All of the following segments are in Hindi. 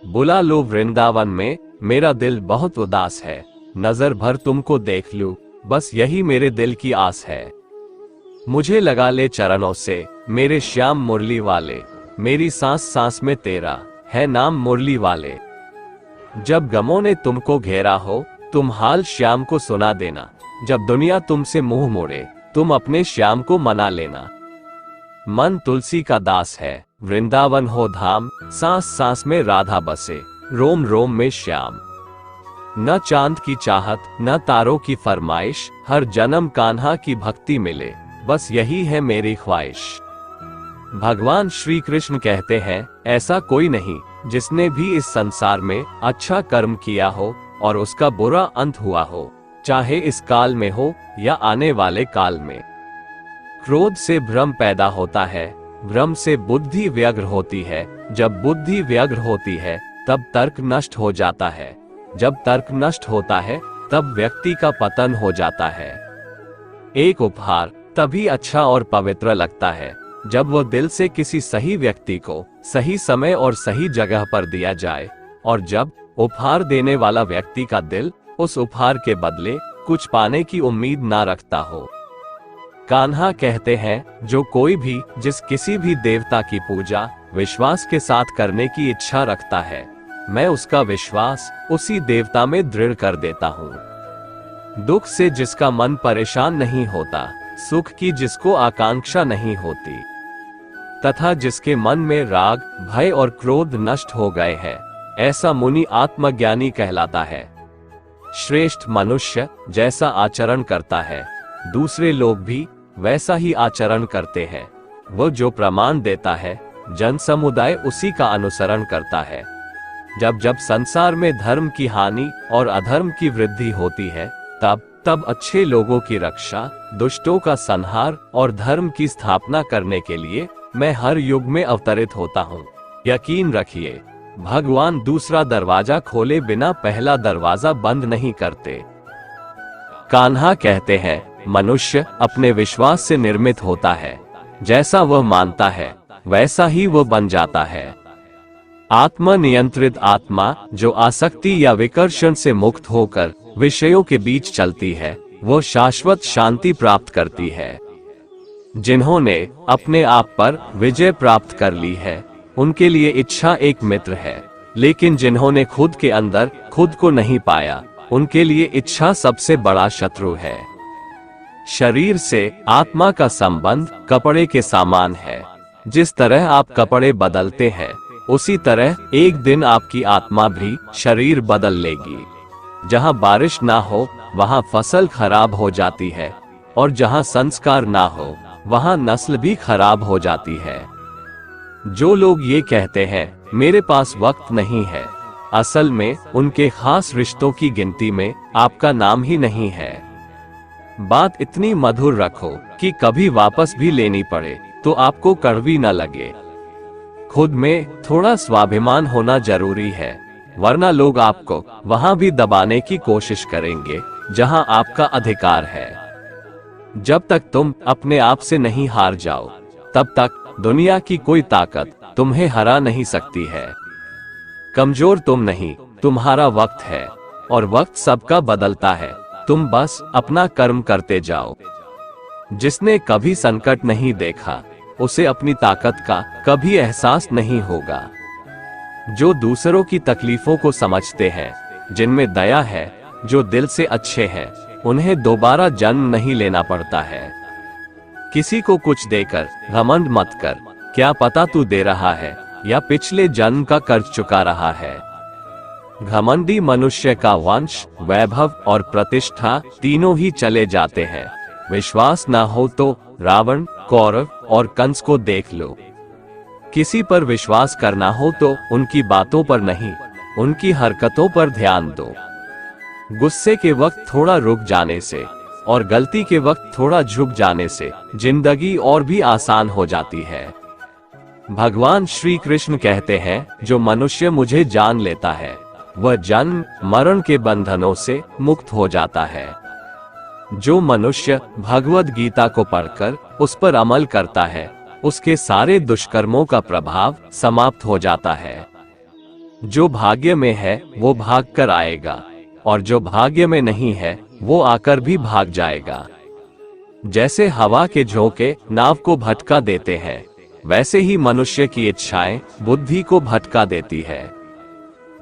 बुला लो वृंदावन में, मेरा दिल बहुत उदास है। नजर भर तुमको देख लूं, बस यही मेरे दिल की आस है। मुझे लगा ले चरणों से, मेरे श्याम मुरली वाले। मेरी सांस सांस में तेरा है नाम मुरली वाले। जब गमों ने तुमको घेरा हो, तुम हाल श्याम को सुना देना। जब दुनिया तुमसे मुंह मोड़े, तुम अपने श्याम को मना लेना। मन तुलसी का दास है, वृंदावन हो धाम। सांस सांस में राधा बसे, रोम रोम में श्याम। न चांद की चाहत, न तारों की फरमाइश, हर जन्म कान्हा की भक्ति मिले, बस यही है मेरी ख्वाहिश। भगवान श्री कृष्ण कहते हैं, ऐसा कोई नहीं जिसने भी इस संसार में अच्छा कर्म किया हो और उसका बुरा अंत हुआ हो, चाहे इस काल में हो या आने वाले काल में। क्रोध से भ्रम पैदा होता है, भ्रम से बुद्धि व्यग्र होती है। जब बुद्धि व्यग्र होती है, तब तर्क नष्ट हो जाता है। जब तर्क नष्ट होता है, तब व्यक्ति का पतन हो जाता है। एक उपहार तभी अच्छा और पवित्र लगता है जब वह दिल से किसी सही व्यक्ति को सही समय और सही जगह पर दिया जाए, और जब उपहार देने वाला व्यक्ति का दिल उस उपहार के बदले कुछ पाने की उम्मीद ना रखता हो। कान्हा कहते हैं, जो कोई भी जिस किसी भी देवता की पूजा विश्वास के साथ करने की इच्छा रखता है, मैं उसका विश्वास उसी देवता में दृढ़ कर देता हूँ। दुख से जिसका मन परेशान नहीं होता, सुख की जिसको आकांक्षा नहीं होती, तथा जिसके मन में राग, भय और क्रोध नष्ट हो गए हैं, ऐसा मुनि आत्मज्ञानी कहलाता है। श्रेष्ठ मनुष्य जैसा आचरण करता है, दूसरे लोग भी वैसा ही आचरण करते हैं। वो जो प्रमाण देता है, जन समुदाय उसी का अनुसरण करता है। जब जब संसार में धर्म की हानि और अधर्म की वृद्धि होती है, तब तब अच्छे लोगों की रक्षा, दुष्टों का संहार और धर्म की स्थापना करने के लिए मैं हर युग में अवतरित होता हूँ। यकीन रखिए, भगवान दूसरा दरवाजा खोले बिना पहला दरवाजा बंद नहीं करते। कान्हा कहते हैं, मनुष्य अपने विश्वास से निर्मित होता है। जैसा वह मानता है, वैसा ही वह बन जाता है। आत्मा नियंत्रित आत्मा जो आसक्ति या विकर्षण से मुक्त होकर विषयों के बीच चलती है, वो शाश्वत शांति प्राप्त करती है। जिन्होंने अपने आप पर विजय प्राप्त कर ली है, उनके लिए इच्छा एक मित्र है। लेकिन जिन्होंने खुद के अंदर खुद को नहीं पाया, उनके लिए इच्छा सबसे बड़ा शत्रु है। शरीर से आत्मा का संबंध कपड़े के समान है। जिस तरह आप कपड़े बदलते हैं, उसी तरह एक दिन आपकी आत्मा भी शरीर बदल लेगी। जहाँ बारिश ना हो, वहाँ फसल खराब हो जाती है, और जहाँ संस्कार ना हो, वहाँ नस्ल भी खराब हो जाती है। जो लोग ये कहते हैं, मेरे पास वक्त नहीं है, असल में उनके खास रिश्तों की गिनती में आपका नाम ही नहीं है। बात इतनी मधुर रखो कि कभी वापस भी लेनी पड़े तो आपको कड़वी न लगे। खुद में थोड़ा स्वाभिमान होना जरूरी है, वरना लोग आपको वहां भी दबाने की कोशिश करेंगे जहां आपका अधिकार है। जब तक तुम अपने आप से नहीं हार जाओ, तब तक दुनिया की कोई ताकत तुम्हें हरा नहीं सकती है। कमजोर तुम नहीं, तुम्हारा वक्त है, और वक्त सबका बदलता है। तुम बस अपना कर्म करते जाओ। जिसने कभी संकट नहीं देखा, उसे अपनी ताकत का कभी एहसास नहीं होगा। जो दूसरों की तकलीफों को समझते हैं, जिनमें दया है, जो दिल से अच्छे हैं, उन्हें दोबारा जन्म नहीं लेना पड़ता है। किसी को कुछ देकर घमंड मत कर, क्या पता तू दे रहा है या पिछले जन्म का कर्ज चुका रहा है। घमंडी मनुष्य का वंश, वैभव और प्रतिष्ठा तीनों ही चले जाते हैं। विश्वास ना हो तो रावण, कौरव और कंस को देख लो। किसी पर विश्वास करना हो तो उनकी बातों पर नहीं, उनकी हरकतों पर ध्यान दो। गुस्से के वक्त थोड़ा रुक जाने से और गलती के वक्त थोड़ा झुक जाने से जिंदगी और भी आसान हो जाती है। भगवान श्री कृष्ण कहते हैं, जो मनुष्य मुझे जान लेता है, वह जन्म मरण के बंधनों से मुक्त हो जाता है। जो मनुष्य भगवद गीता को पढ़कर उस पर अमल करता है, उसके सारे दुष्कर्मों का प्रभाव समाप्त हो जाता है। जो भाग्य में है वो भाग कर आएगा, और जो भाग्य में नहीं है वो आकर भी भाग जाएगा। जैसे हवा के झोंके नाव को भटका देते हैं, वैसे ही मनुष्य की इच्छाएं बुद्धि को भटका देती है।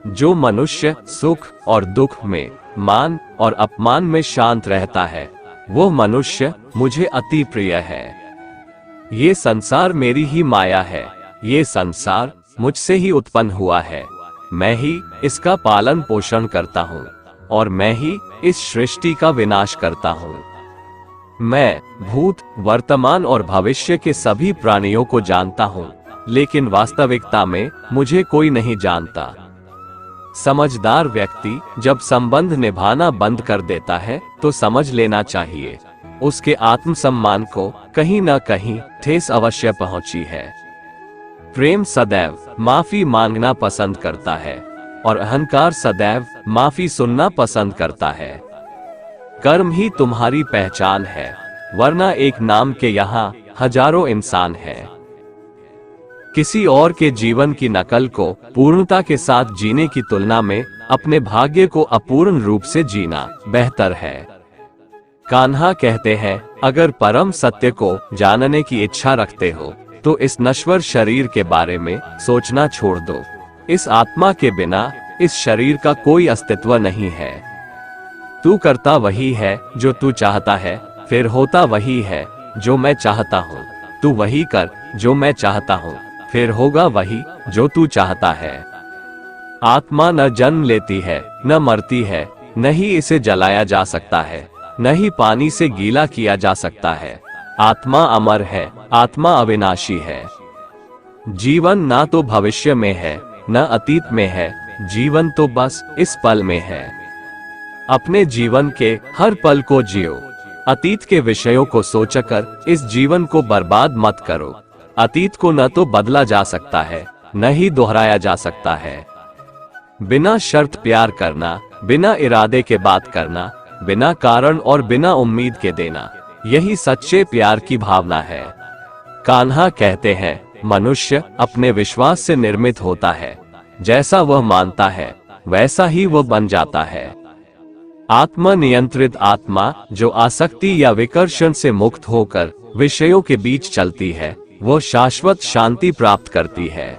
जो मनुष्य सुख और दुख में, मान और अपमान में शांत रहता है, वो मनुष्य मुझे अति प्रिय है। ये संसार मेरी ही माया है, ये संसार मुझसे ही उत्पन्न हुआ है। मैं ही इसका पालन पोषण करता हूँ, और मैं ही इस सृष्टि का विनाश करता हूँ। मैं भूत, वर्तमान और भविष्य के सभी प्राणियों को जानता हूँ, लेकिन वास्तविकता में मुझे कोई नहीं जानता। समझदार व्यक्ति जब संबंध निभाना बंद कर देता है तो समझ लेना चाहिए उसके आत्मसम्मान को कहीं न कहीं ठेस अवश्य पहुंची है। प्रेम सदैव माफी मांगना पसंद करता है, और अहंकार सदैव माफी सुनना पसंद करता है। कर्म ही तुम्हारी पहचान है, वरना एक नाम के यहाँ हजारों इंसान हैं। किसी और के जीवन की नकल को पूर्णता के साथ जीने की तुलना में अपने भाग्य को अपूर्ण रूप से जीना बेहतर है। कान्हा कहते हैं, अगर परम सत्य को जानने की इच्छा रखते हो तो इस नश्वर शरीर के बारे में सोचना छोड़ दो। इस आत्मा के बिना इस शरीर का कोई अस्तित्व नहीं है। तू करता वही है जो तू चाहता है, फिर होता वही है जो मैं चाहता हूँ। तू वही कर जो मैं चाहता हूँ, फिर होगा वही जो तू चाहता है। आत्मा न जन्म लेती है, न मरती है, न ही इसे जलाया जा सकता है, न ही पानी से गीला किया जा सकता है। आत्मा अमर है, आत्मा अविनाशी है। जीवन ना तो भविष्य में है, न अतीत में है, जीवन तो बस इस पल में है। अपने जीवन के हर पल को जियो। अतीत के विषयों को सोचकर इस जीवन को बर्बाद मत करो। अतीत को न तो बदला जा सकता है, न ही दोहराया जा सकता है। बिना शर्त प्यार करना, बिना इरादे के बात करना, बिना कारण और बिना उम्मीद के देना, यही सच्चे प्यार की भावना है। कान्हा कहते हैं, मनुष्य अपने विश्वास से निर्मित होता है। जैसा वह मानता है वैसा ही वह बन जाता है। आत्मनियंत्रित आत्मा जो आसक्ति या विकर्षण से मुक्त होकर विषयों के बीच चलती है, वो शाश्वत शांति प्राप्त करती है।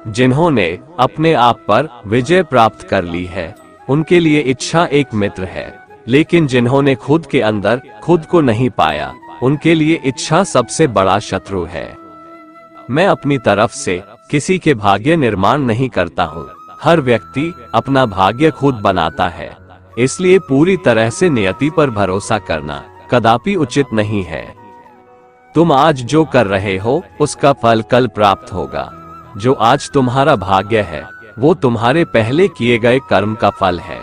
जिन्होंने अपने आप पर विजय प्राप्त कर ली है, उनके लिए इच्छा एक मित्र है, लेकिन जिन्होंने खुद के अंदर खुद को नहीं पाया, उनके लिए इच्छा सबसे बड़ा शत्रु है। मैं अपनी तरफ से किसी के भाग्य निर्माण नहीं करता हूँ। हर व्यक्ति अपना भाग्य खुद बनाता है, इसलिए पूरी तरह से नियति पर भरोसा करना कदापि उचित नहीं है। तुम आज जो कर रहे हो उसका फल कल प्राप्त होगा। जो आज तुम्हारा भाग्य है वो तुम्हारे पहले किए गए कर्म का फल है।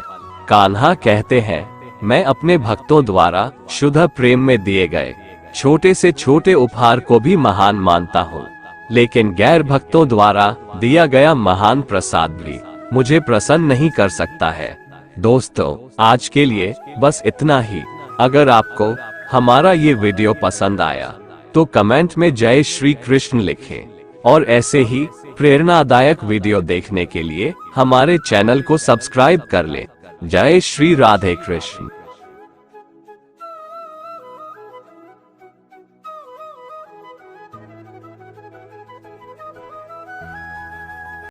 कान्हा कहते हैं, मैं अपने भक्तों द्वारा शुद्ध प्रेम में दिए गए छोटे से छोटे उपहार को भी महान मानता हूँ, लेकिन गैर भक्तों द्वारा दिया गया महान प्रसाद भी मुझे प्रसन्न नहीं कर सकता है। दोस्तों, आज के लिए बस इतना ही। अगर आपको हमारा ये वीडियो पसंद आया तो कमेंट में जय श्री कृष्ण लिखें, और ऐसे ही प्रेरणादायक वीडियो देखने के लिए हमारे चैनल को सब्सक्राइब कर लें। जय श्री राधे कृष्ण।